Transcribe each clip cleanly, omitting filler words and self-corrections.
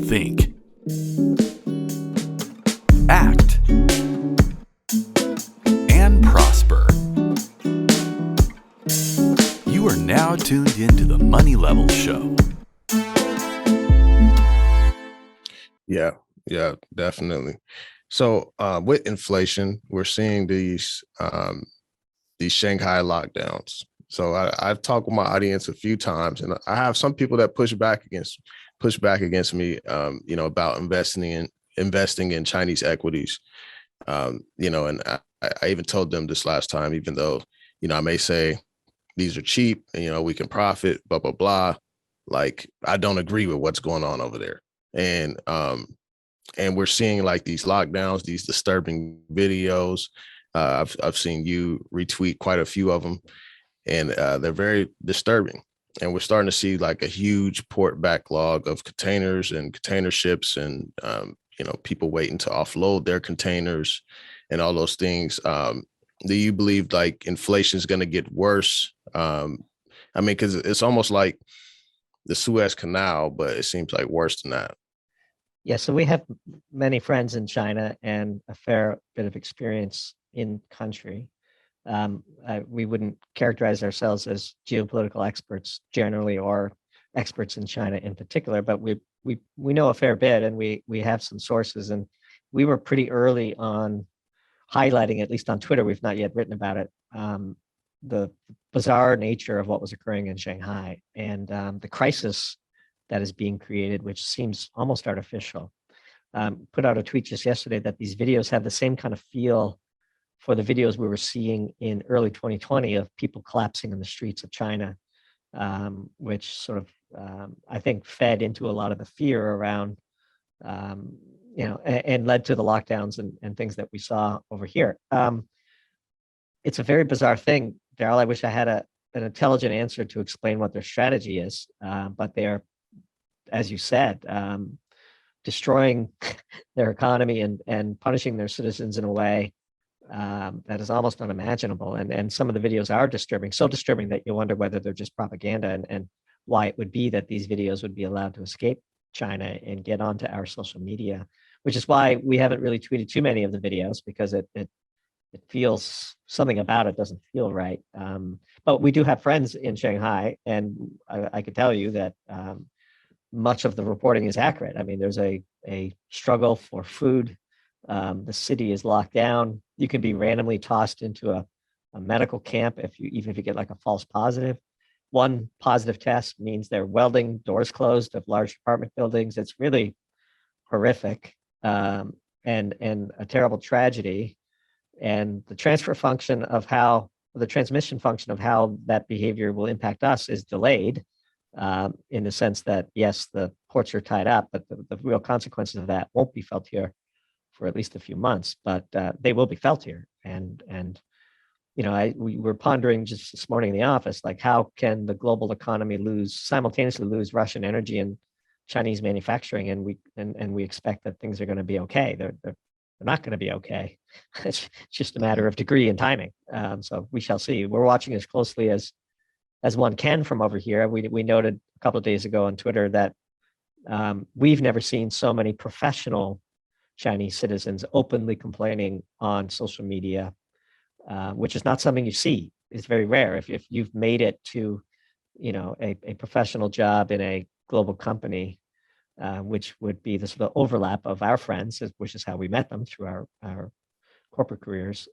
think, act, and prosper. You are now tuned into the Money Level Show. Yeah, definitely. So with inflation, we're seeing these Shanghai lockdowns. So I've talked with my audience a few times, and I have some people that push back against me, about investing in Chinese equities. And I even told them this last time, even though, I may say these are cheap and, we can profit, blah, blah, blah. Like, I don't agree with what's going on over there. And we're seeing like these lockdowns, these disturbing videos. I've seen you retweet quite a few of them, and they're very disturbing. And we're starting to see like a huge port backlog of containers and container ships, and people waiting to offload their containers and all those things. Do you believe like inflation is going to get worse? Because it's almost like the Suez Canal, but it seems like worse than that. Yeah, so we have many friends in China and a fair bit of experience in country. We wouldn't characterize ourselves as geopolitical experts generally, or experts in China in particular, but we know a fair bit, and we have some sources, and we were pretty early on highlighting, at least on Twitter, we've not yet written about it, the bizarre nature of what was occurring in Shanghai, and the crisis that is being created, which seems almost artificial. Put out a tweet just yesterday that these videos have the same kind of feel for the videos we were seeing in early 2020 of people collapsing in the streets of China, which sort of, I think, fed into a lot of the fear around, and led to the lockdowns and things that we saw over here. It's a very bizarre thing, Daryl. I wish I had an intelligent answer to explain what their strategy is, but they are, as you said, destroying their economy and punishing their citizens in a way that is almost unimaginable. And some of the videos are disturbing, so disturbing that you wonder whether they're just propaganda, and why it would be that these videos would be allowed to escape China and get onto our social media, which is why we haven't really tweeted too many of the videos, because it feels, something about it doesn't feel right. But we do have friends in Shanghai, and I could tell you that much of the reporting is accurate. I mean, there's a struggle for food. The city is locked down. You can be randomly tossed into a medical camp even if you get like a false positive. One positive test means they're welding doors closed of large apartment buildings. It's really horrific, and a terrible tragedy. And the transmission function of how that behavior will impact us is delayed, in the sense that, yes, the ports are tied up, but the real consequences of that won't be felt here for at least a few months, but they will be felt here. And we were pondering just this morning in the office, like, how can the global economy simultaneously lose Russian energy and Chinese manufacturing, and we expect that things are going to be okay? They're not going to be okay. It's just a matter of degree and timing. So we shall see. We're watching as closely as one can from over here. We noted a couple of days ago on Twitter that we've never seen so many professional Chinese citizens openly complaining on social media, which is not something you see. It's very rare. If you've made it to, a professional job in a global company, which would be the sort of overlap of our friends, which is how we met them through our corporate careers.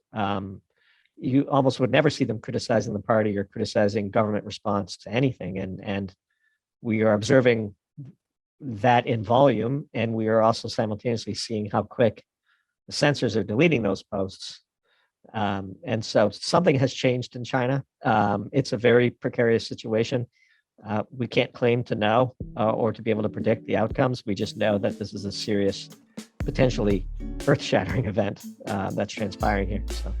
You almost would never see them criticizing the party or criticizing government response to anything. And we are observing that in volume, and we are also simultaneously seeing how quick the censors are deleting those posts. And so something has changed in China. It's a very precarious situation. We can't claim to know or to be able to predict the outcomes. We just know that this is a serious, potentially earth-shattering event that's transpiring here. So